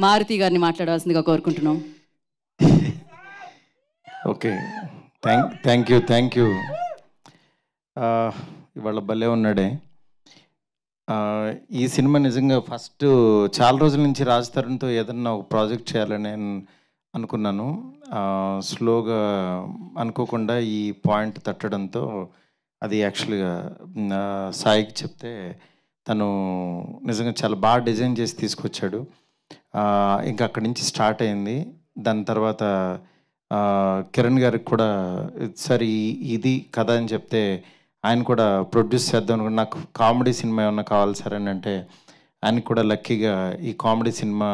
మారుతి గారిని మాట్లాడవలసిందిగా కోరుకుంటున్నాం. Okay, thank you. ఇవాళ భలే ఉన్నాడే. ఈ సినిమా నిజంగా ఫస్ట్ చాలా రోజుల నుంచి రాజ్ తరుణ్తో ఏదన్నా ఒక ప్రాజెక్ట్ చేయాలని నేను అనుకున్నాను. స్లోగా అనుకోకుండా ఈ పాయింట్ తట్టడంతో అది యాక్చువల్గా సాయికి చెప్తే తను నిజంగా చాలా బాగా డిజైన్ చేసి తీసుకొచ్చాడు. ఇంకా అక్కడి నుంచి స్టార్ట్ అయింది. దాని తర్వాత కిరణ్ గారికి కూడా సరే ఇది కథ అని చెప్తే ఆయన కూడా ప్రొడ్యూస్ చేద్దాం అనుకుంటే నాకు కామెడీ సినిమా ఏమన్నా కావాలి సార్ అని అంటే ఆయనకు కూడా లక్కీగా ఈ కామెడీ సినిమా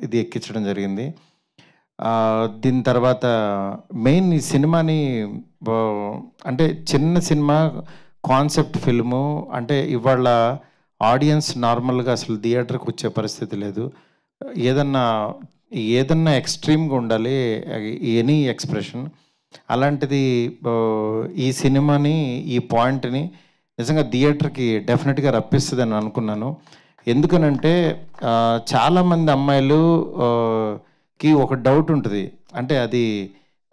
ఇది ఎక్కించడం జరిగింది. దీని తర్వాత మెయిన్ ఈ సినిమాని అంటే చిన్న సినిమా కాన్సెప్ట్ ఫిల్ము అంటే ఇవాళ ఆడియన్స్ నార్మల్గా అసలు థియేటర్కి వచ్చే పరిస్థితి లేదు. ఏదన్నా ఎక్స్ట్రీమ్గా ఉండాలి, ఎనీ ఎక్స్ప్రెషన్. అలాంటిది ఈ సినిమాని ఈ పాయింట్ని నిజంగా థియేటర్కి డెఫినెట్గా రప్పిస్తుందని అనుకున్నాను. ఎందుకనంటే చాలామంది అమ్మాయిలుకి ఒక డౌట్ ఉంటుంది. అంటే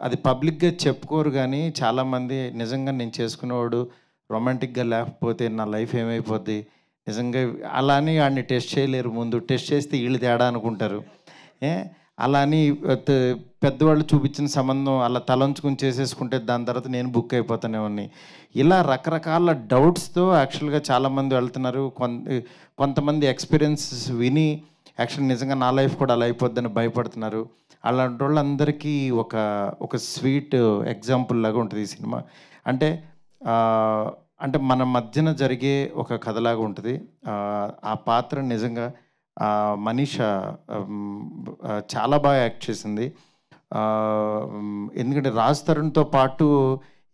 అది పబ్లిక్గా చెప్పుకోరు, కానీ చాలామంది నిజంగా నేను చేసుకునేవాడు రొమాంటిక్గా లేకపోతే నా లైఫ్ ఏమైపోద్ది, నిజంగా అలా అని వాడిని టెస్ట్ చేయలేరు. ముందు టెస్ట్ చేస్తే వీళ్ళు తేడా అనుకుంటారు. అలా అని పెద్దవాళ్ళు చూపించిన సంబంధం అలా తలంచుకుని చేసేసుకుంటే దాని తర్వాత నేను బుక్ అయిపోతానేమని ఇలా రకరకాల డౌట్స్తో యాక్చువల్గా చాలామంది వెళ్తున్నారు. కొంతమంది ఎక్స్పీరియన్సెస్ విని యాక్చువల్ నిజంగా నా లైఫ్ కూడా అలా అయిపోద్దని భయపడుతున్నారు. అలాంటి వాళ్ళందరికీ ఒక స్వీట్ ఎగ్జాంపుల్ లాగా ఉంటుంది ఈ సినిమా. అంటే మన మధ్యన జరిగే ఒక కథలాగా ఉంటుంది. ఆ పాత్ర నిజంగా మనీషా చాలా బాగా యాక్ట్ చేసింది. ఎందుకంటే రాజ్ తరుణ్తో పాటు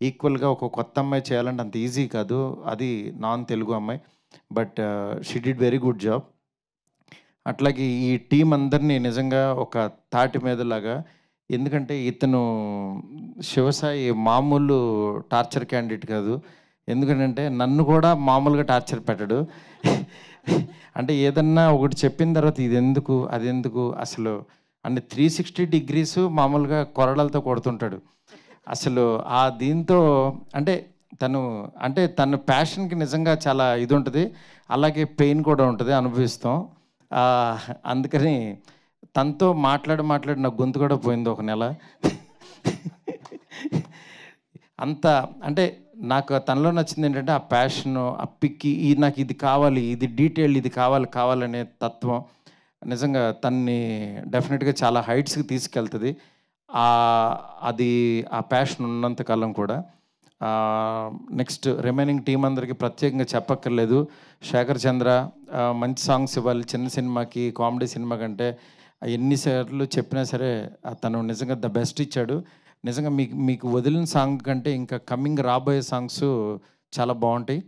ఈక్వల్గా ఒక కొత్త అమ్మాయి చేయాలంటే అంత ఈజీ కాదు. అది నాన్ తెలుగు అమ్మాయి, but she did very good job. అట్లాగే ఈ టీం అందరినీ నిజంగా ఒక తాటి మీదలాగా, ఎందుకంటే ఇతను శివసాయి మామూలు టార్చర్ క్యాండిడేట్ కాదు. ఎందుకంటే నన్ను కూడా మామూలుగా టార్చర్ పెట్టడు. అంటే ఏదన్నా ఒకటి చెప్పిన తర్వాత ఇది ఎందుకు అది ఎందుకు అసలు అన్ని 360 degrees మామూలుగా కొరడాలతో కొడుతుంటాడు. అసలు దీంతో అంటే తన ప్యాషన్కి నిజంగా చాలా ఇది ఉంటుంది. అలాగే పెయిన్ కూడా ఉంటుంది, అనుభవిస్తాం. అందుకని తనతో మాట్లాడి నా గొంతు కూడా పోయింది ఒక నెల. అంత అంటే నాకు తనలో నచ్చింది ఏంటంటే ఆ ప్యాషను, ఆ పిక్కి నాకు ఇది కావాలి, ఇది డీటెయిల్, ఇది కావాలనే తత్వం నిజంగా తన్ని డెఫినెట్గా చాలా హైట్స్కి తీసుకెళ్తుంది. అది ఆ ప్యాషన్ ఉన్నంతకాలం కూడా. నెక్స్ట్ రిమైనింగ్ టీం అందరికీ ప్రత్యేకంగా చెప్పక్కర్లేదు. శేఖర్ చంద్ర మంచి సాంగ్స్ ఇవ్వాలి చిన్న సినిమాకి, కామెడీ సినిమా కంటే ఎన్నిసార్లు చెప్పినా సరే తను నిజంగా ద బెస్ట్ ఇచ్చాడు. నిజంగా మీకు వదిలిన సాంగ్ కంటే ఇంకా కమింగ్ రాబోయే సాంగ్స్ చాలా బాగుంటాయి.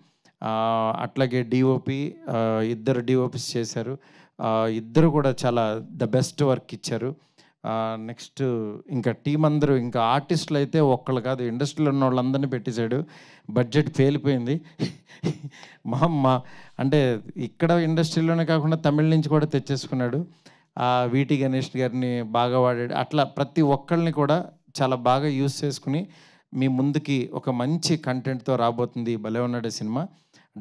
అట్లాగే డిఓపి, ఇద్దరు డిఓపిస్ చేశారు. ఇద్దరు కూడా చాలా ద బెస్ట్ వర్క్ ఇచ్చారు. నెక్స్ట్ ఇంకా టీం అందరూ, ఇంకా ఆర్టిస్టులు అయితే ఒక్కళ్ళు కాదు, ఇండస్ట్రీలో ఉన్న వాళ్ళందరినీ పెట్టేశాడు. బడ్జెట్ పేలిపోయింది. అంటే ఇక్కడ ఇండస్ట్రీలోనే కాకుండా తమిళ నుంచి కూడా తెచ్చేసుకున్నాడు. వీటి గణేష్ గారిని బాగా వాడాడు. అట్లా ప్రతి ఒక్కళ్ళని కూడా చాలా బాగా యూస్ చేసుకుని మీ ముందుకి ఒక మంచి కంటెంట్తో రాబోతుంది భలే ఉన్నాడే సినిమా.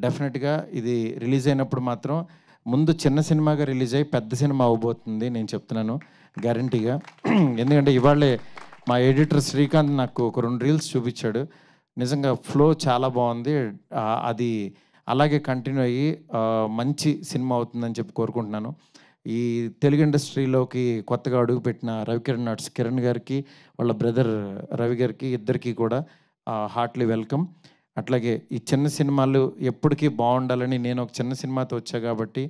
డెఫినెట్గా ఇది రిలీజ్ అయినప్పుడు మాత్రం ముందు చిన్న సినిమాగా రిలీజ్ అయ్యి పెద్ద సినిమా అవ్వబోతుంది, నేను చెప్తున్నాను గ్యారంటీగా. ఎందుకంటే ఇవాళే మా ఎడిటర్ శ్రీకాంత్ నాకు ఒక 2 రీల్స్ చూపించాడు. నిజంగా ఫ్లో చాలా బాగుంది. అది అలాగే కంటిన్యూ అయ్యి మంచి సినిమా అవుతుందని చెప్పి కోరుకుంటున్నాను. ఈ తెలుగు ఇండస్ట్రీలోకి కొత్తగా అడుగుపెట్టిన రవికిరణ్ ఆర్ట్స్ కిరణ్ గారికి, వాళ్ళ బ్రదర్ రవి గారికి, ఇద్దరికీ కూడా హార్ట్లీ వెల్కమ్. అట్లాగే ఈ చిన్న సినిమాలు ఎప్పటికీ బాగుండాలని నేను ఒక చిన్న సినిమాతో వచ్చా కాబట్టి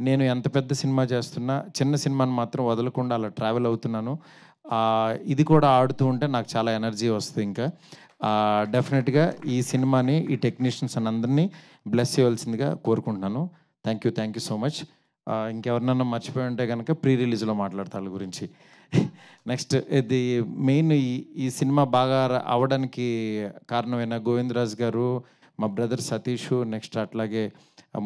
నేను ఎంత పెద్ద సినిమా చేస్తున్నా చిన్న సినిమాని మాత్రం వదలకుండా అలా ట్రావెల్ అవుతున్నాను. ఇది కూడా ఆడుతూ ఉంటే నాకు చాలా ఎనర్జీ వస్తుంది. ఇంకా డెఫినెట్గా ఈ సినిమాని, ఈ టెక్నీషియన్స్ అందరినీ బ్లెస్ చేయవలసిందిగా కోరుకుంటున్నాను. Thank you so much. ఇంకెవరినన్నా మర్చిపోయి ఉంటే కనుక ప్రీ రిలీజ్లో మాట్లాడతా వాళ్ళ గురించి. నెక్స్ట్ ఇది మెయిన్ ఈ సినిమా బాగా అవడానికి కారణమైన గోవిందరాజ్ గారు, మా బ్రదర్ సతీష్, నెక్స్ట్ అట్లాగే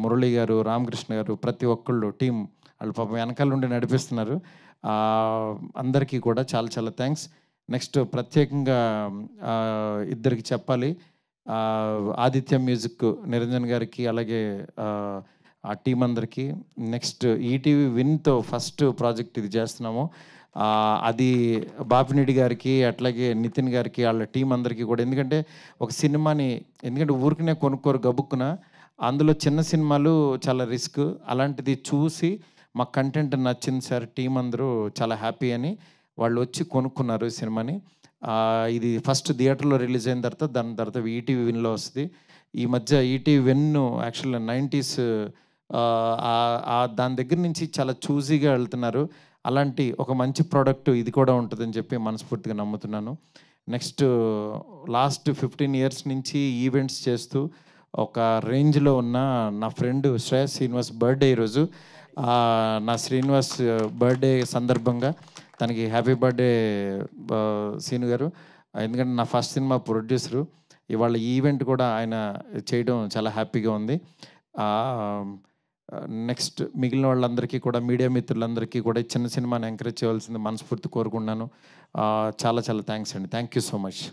మురళి గారు, రామకృష్ణ గారు, ప్రతి ఒక్కళ్ళు టీం వాళ్ళు పాపం వెనకాల నుండి నడిపిస్తున్నారు. అందరికీ కూడా చాలా చాలా థ్యాంక్స్. నెక్స్ట్ ప్రత్యేకంగా ఇద్దరికి చెప్పాలి. ఆదిత్య మ్యూజిక్ నిరంజన్ గారికి, అలాగే ఆ టీం అందరికీ. నెక్స్ట్ ఈటీవీ విన్తో ఫస్ట్ ప్రాజెక్ట్ ఇది చేస్తున్నాము. అది బాపినీడి గారికి, అట్లాగే నితిన్ గారికి, వాళ్ళ టీం అందరికీ కూడా. ఎందుకంటే ఒక సినిమాని ఊరికనే కొనుక్కోరు గబుక్కున. అందులో చిన్న సినిమాలు చాలా రిస్క్. అలాంటిది చూసి మా కంటెంట్ నచ్చింది సార్, టీం అందరూ చాలా హ్యాపీ అని వాళ్ళు వచ్చి కొనుక్కున్నారు ఈ సినిమాని. ఇది ఫస్ట్ థియేటర్లో రిలీజ్ అయిన తర్వాత దాని తర్వాత ఈటీవీ విన్లో వస్తుంది. ఈ మధ్య ఈటీవీ విన్ యాక్చువల్గా 90s దాని దగ్గర నుంచి చాలా చూజీగా వెళ్తున్నారు. అలాంటి ఒక మంచి ప్రోడక్ట్ ఇది కూడా ఉంటుందని చెప్పి మనస్ఫూర్తిగా నమ్ముతున్నాను. నెక్స్ట్ లాస్ట్ 15 years నుంచి ఈవెంట్స్ చేస్తూ ఒక రేంజ్లో ఉన్న నా ఫ్రెండ్ శ్రేయస్ శ్రీనివాస్ బర్త్డే ఈరోజు. నా శ్రీనివాస్ బర్త్డే సందర్భంగా తనకి హ్యాపీ బర్త్డే సీను గారు. ఎందుకంటే నా ఫస్ట్ సినిమా ప్రొడ్యూసరు. ఇవాళ ఈవెంట్ కూడా ఆయన చేయడం చాలా హ్యాపీగా ఉంది. నెక్స్ట్ మిగిలిన వాళ్ళందరికీ కూడా, మీడియా మిత్రులందరికీ కూడా చిన్న సినిమాని ఎంకరేజ్ చేయవలసింది మనస్ఫూర్తి కోరుకున్నాను. చాలా చాలా థ్యాంక్స్ అండి. Thank you so much.